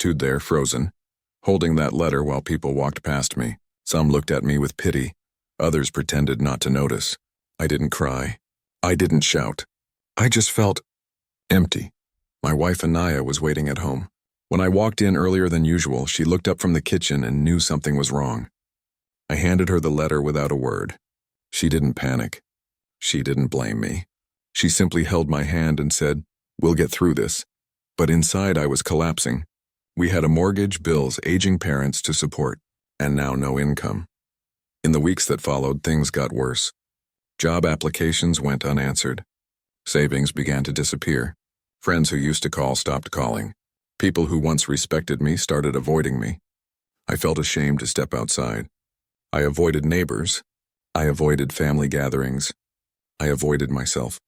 stood there frozen, holding that letter while people walked past me. Some looked at me with pity. Others pretended not to notice. I didn't cry. I didn't shout. I just felt empty. My wife Anaya was waiting at home. When I walked in earlier than usual, she looked up from the kitchen and knew something was wrong. I handed her the letter without a word. She didn't panic. She didn't blame me. She simply held my hand and said, "We'll get through this." But inside I was collapsing. We had a mortgage, bills, aging parents to support, and now no income. In the weeks that followed, things got worse. Job applications went unanswered. Savings began to disappear. Friends who used to call stopped calling. People who once respected me started avoiding me. I felt ashamed to step outside. I avoided neighbors. I avoided family gatherings. I avoided myself.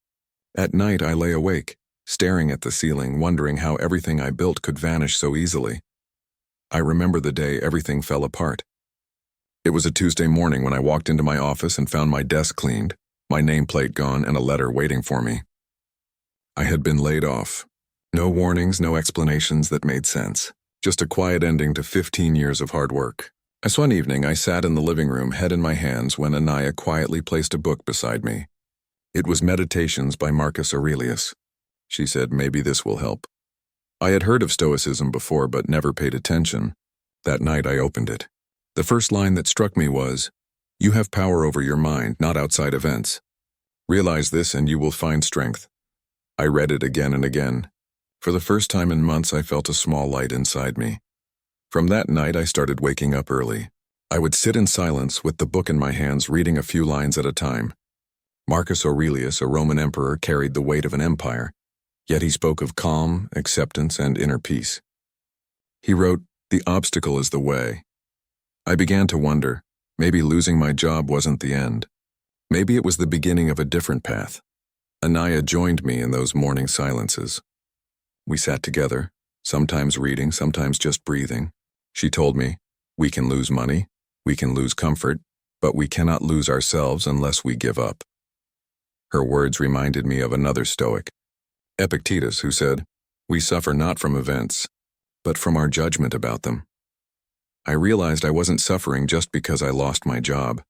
At night, I lay awake, staring at the ceiling, wondering how everything I built could vanish so easily. I remember the day everything fell apart. It was a Tuesday morning when I walked into my office and found my desk cleaned, my nameplate gone, and a letter waiting for me. I had been laid off. No warnings, no explanations that made sense. Just a quiet ending to 15 years of hard work. As one evening, I sat in the living room, head in my hands, when Anaya quietly placed a book beside me. It was Meditations by Marcus Aurelius. She said, "Maybe this will help." I had heard of Stoicism before, but never paid attention. That night, I opened it. The first line that struck me was, "You have power over your mind, not outside events. Realize this and you will find strength." I read it again and again. For the first time in months, I felt a small light inside me. From that night, I started waking up early. I would sit in silence with the book in my hands, reading a few lines at a time. Marcus Aurelius, a Roman emperor, carried the weight of an empire, yet he spoke of calm, acceptance, and inner peace. He wrote, "The obstacle is the way." I began to wonder, maybe losing my job wasn't the end. Maybe it was the beginning of a different path. Anaya joined me in those morning silences. We sat together, sometimes reading, sometimes just breathing. She told me, "We can lose money, we can lose comfort, but we cannot lose ourselves unless we give up." Her words reminded me of another Stoic, Epictetus, who said, "We suffer not from events, but from our judgment about them." I realized I wasn't suffering just because I lost my job.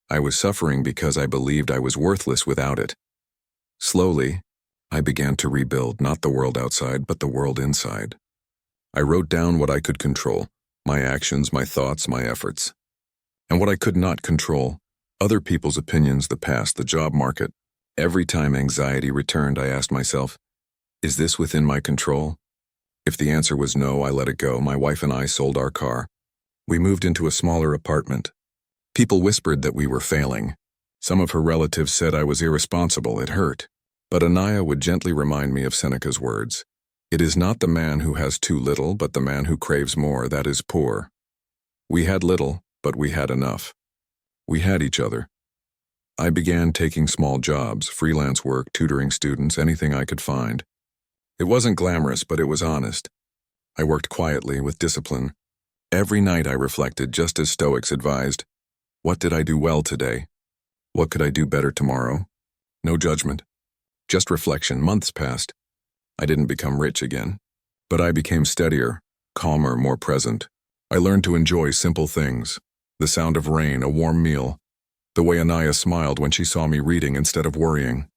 I was suffering because I believed I was worthless without it. Slowly, I began to rebuild not the world outside, but the world inside. I wrote down what I could control, my actions, my thoughts, my efforts. And what I could not control, other people's opinions, the past, the job market. Every time anxiety returned, I asked myself, is this within my control? If the answer was no, I let it go. My wife and I sold our car. We moved into a smaller apartment. People whispered that we were failing. Some of her relatives said I was irresponsible. It hurt. But Anaya would gently remind me of Seneca's words. "It is not the man who has too little, but the man who craves more, that is poor." We had little, but we had enough. We had each other. I began taking small jobs, freelance work, tutoring students, anything I could find. It wasn't glamorous, but it was honest. I worked quietly, with discipline. Every night I reflected, just as Stoics advised. What did I do well today? What could I do better tomorrow? No judgment. Just reflection. Months passed. I didn't become rich again. But I became steadier, calmer, more present. I learned to enjoy simple things. The sound of rain, a warm meal. The way Anaya smiled when she saw me reading instead of worrying.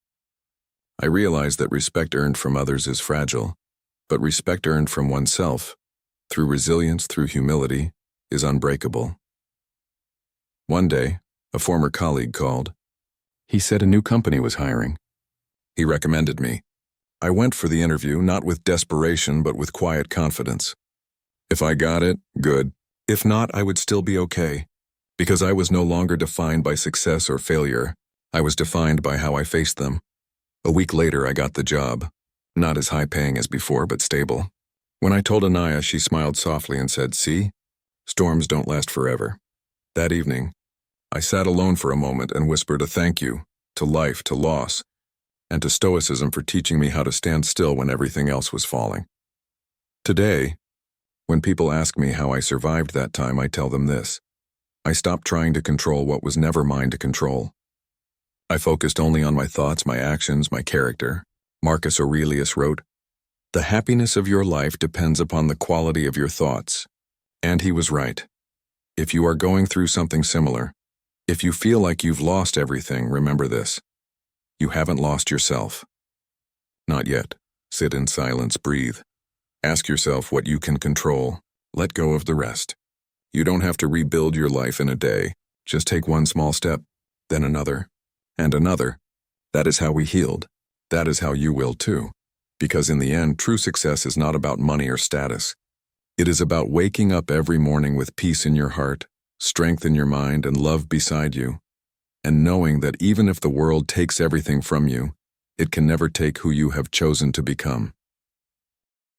I realized that respect earned from others is fragile, but respect earned from oneself, through resilience, through humility, is unbreakable. One day, a former colleague called. He said a new company was hiring. He recommended me. I went for the interview, not with desperation, but with quiet confidence. If I got it, good. If not, I would still be okay. Because I was no longer defined by success or failure. I was defined by how I faced them. A week later, I got the job. Not as high-paying as before, but stable. When I told Anaya, she smiled softly and said, "See? Storms don't last forever." That evening, I sat alone for a moment and whispered a thank you to life, to loss, and to Stoicism for teaching me how to stand still when everything else was falling. Today, when people ask me how I survived that time, I tell them this. I stopped trying to control what was never mine to control. I focused only on my thoughts, my actions, my character. Marcus Aurelius wrote, The happiness of your life depends upon the quality of your thoughts. And he was right. If you are going through something similar, if you feel like you've lost everything, remember this. You haven't lost yourself. Not yet. Sit in silence, breathe. Ask yourself what you can control. Let go of the rest. You don't have to rebuild your life in a day. Just take one small step, then another, and another. That is how we healed. That is how you will too. Because in the end, true success is not about money or status. It is about waking up every morning with peace in your heart, strength in your mind, and love beside you, and knowing that even if the world takes everything from you, it can never take who you have chosen to become.